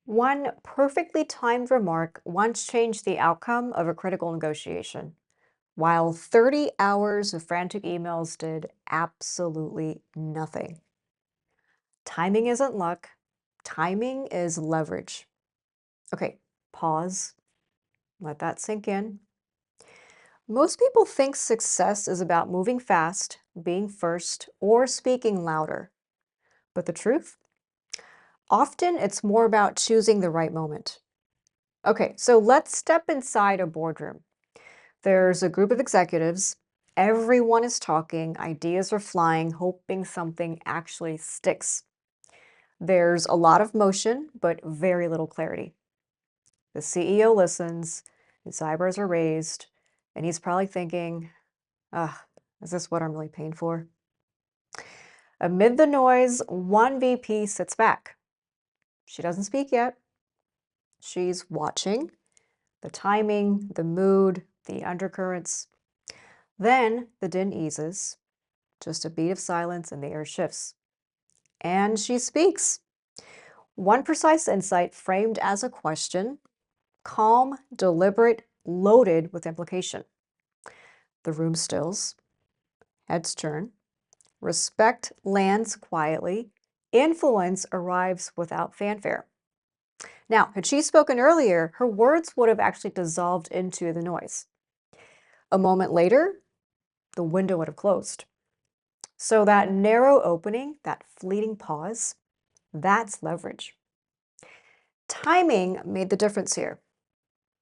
One perfectly timed remark once changed the outcome of a critical negotiation, while 30 hours of frantic emails did absolutely nothing. Timing isn't luck, timing is leverage. Okay, pause, let that sink in. Most people think success is about moving fast, being first, or speaking louder. But the truth? Often it's more about choosing the right moment. Okay, so let's step inside a boardroom. There's a group of executives. Everyone is talking, ideas are flying, hoping something actually sticks. There's a lot of motion, but very little clarity. The CEO listens, his eyebrows are raised, and he's probably thinking, ah, is this what I'm really paying for? Amid the noise, one VP sits back. She doesn't speak yet. She's watching the timing, the mood, the undercurrents. Then the din eases, just a beat of silence, and the air shifts. And she speaks. One precise insight framed as a question, calm, deliberate, loaded with implication. The room stills, heads turn, respect lands quietly, influence arrives without fanfare. Now, had she spoken earlier, her words would have actually dissolved into the noise. A moment later, the window would have closed. So that narrow opening, that fleeting pause, that's leverage. Timing made the difference here,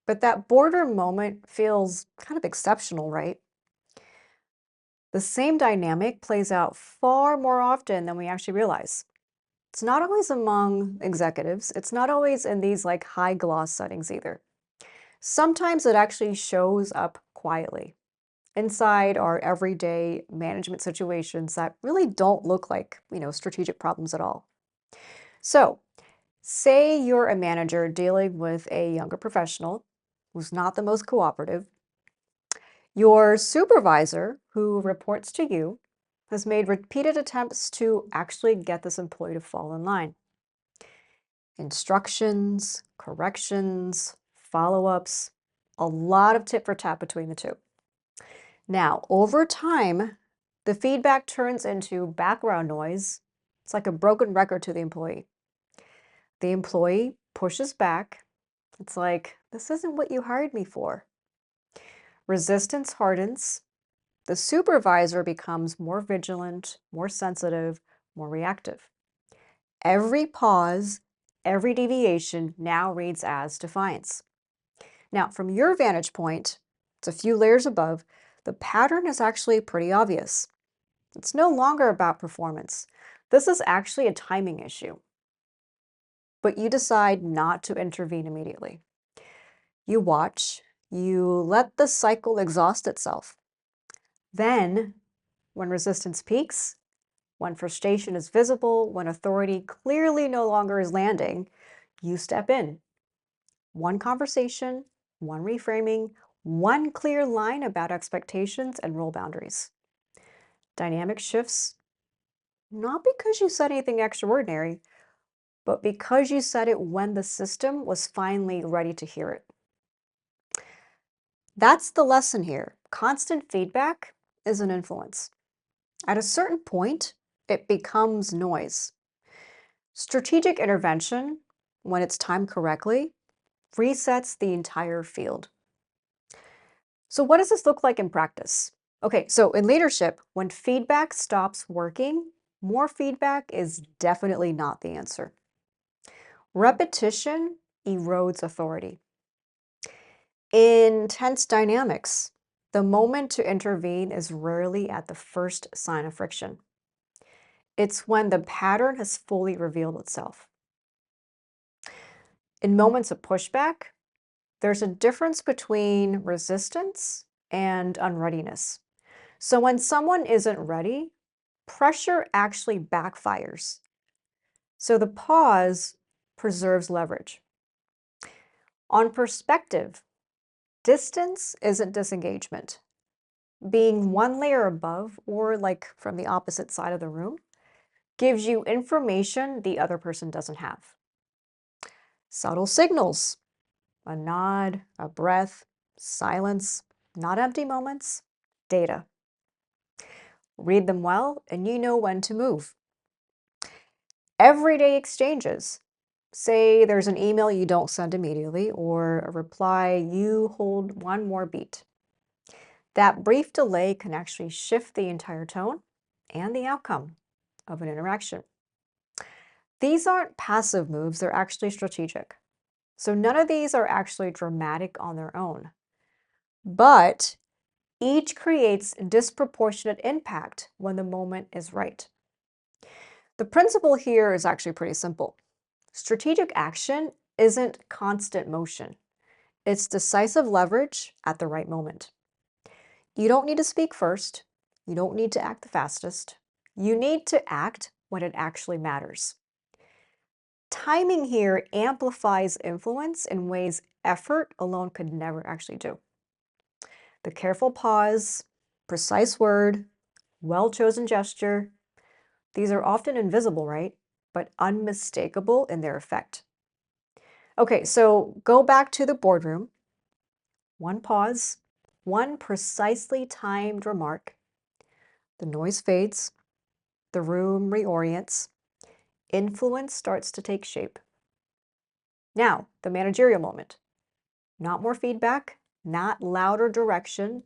but that border moment feels kind of exceptional, right? The same dynamic plays out far more often than we actually realize. It's not always among executives. It's not always in these like high gloss settings either. Sometimes it actually shows up quietly inside our everyday management situations that really don't look like, strategic problems at all. So, say you're a manager dealing with a younger professional who's not the most cooperative. Your supervisor, who reports to you, has made repeated attempts to actually get this employee to fall in line. Instructions, corrections, follow ups, a lot of tit for tat between the two. Now, over time, the feedback turns into background noise. It's like a broken record to the employee. The employee pushes back. It's like, this isn't what you hired me for. Resistance hardens. The supervisor becomes more vigilant, more sensitive, more reactive. Every pause, every deviation now reads as defiance. Now, from your vantage point, it's a few layers above, the pattern is actually pretty obvious. It's no longer about performance. This is actually a timing issue. But you decide not to intervene immediately. You watch, you let the cycle exhaust itself. Then, when resistance peaks, when frustration is visible, when authority clearly no longer is landing, you step in. One conversation, one reframing, one clear line about expectations and role boundaries. Dynamic shifts, not because you said anything extraordinary, but because you said it when the system was finally ready to hear it. That's the lesson here. Constant feedback is an influence. At a certain point, it becomes noise. Strategic intervention, when it's timed correctly, resets the entire field. So, what does this look like in practice? Okay, so in leadership, when feedback stops working, more feedback is definitely not the answer. Repetition erodes authority. In tense dynamics, the moment to intervene is rarely at the first sign of friction. It's when the pattern has fully revealed itself. In moments of pushback, there's a difference between resistance and unreadiness. So when someone isn't ready, pressure actually backfires. So the pause preserves leverage. On perspective, distance isn't disengagement. Being one layer above or like from the opposite side of the room gives you information the other person doesn't have. Subtle signals, a nod, a breath, silence, not empty moments, data. Read them well, and you know when to move. Everyday exchanges. Say there's an email you don't send immediately, or a reply you hold one more beat. That brief delay can actually shift the entire tone and the outcome of an interaction. These aren't passive moves, they're actually strategic. So none of these are actually dramatic on their own, but each creates disproportionate impact when the moment is right. The principle here is actually pretty simple. Strategic action isn't constant motion. It's decisive leverage at the right moment. You don't need to speak first. You don't need to act the fastest. You need to act when it actually matters. Timing here amplifies influence in ways effort alone could never actually do. The careful pause, precise word, well chosen gesture, these are often invisible, right? But unmistakable in their effect. Okay, so go back to the boardroom. One pause, one precisely timed remark. The noise fades, the room reorients, influence starts to take shape. Now, the managerial moment. Not more feedback, not louder direction.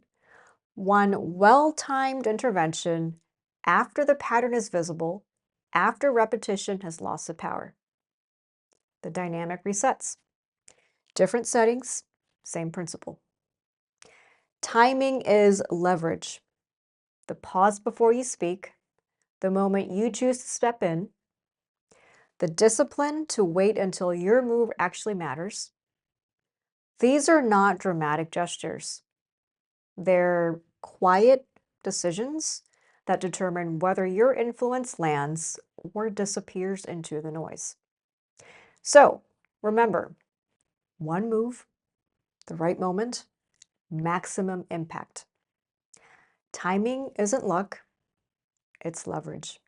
One well timed intervention after the pattern is visible, after repetition has lost the power. The dynamic resets. Different settings, same principle. Timing is leverage. The pause before you speak, the moment you choose to step in, the discipline to wait until your move actually matters. These are not dramatic gestures. They're quiet decisions that determine whether your influence lands or disappears into the noise. So remember, one move, the right moment, maximum impact. Timing isn't luck, it's leverage.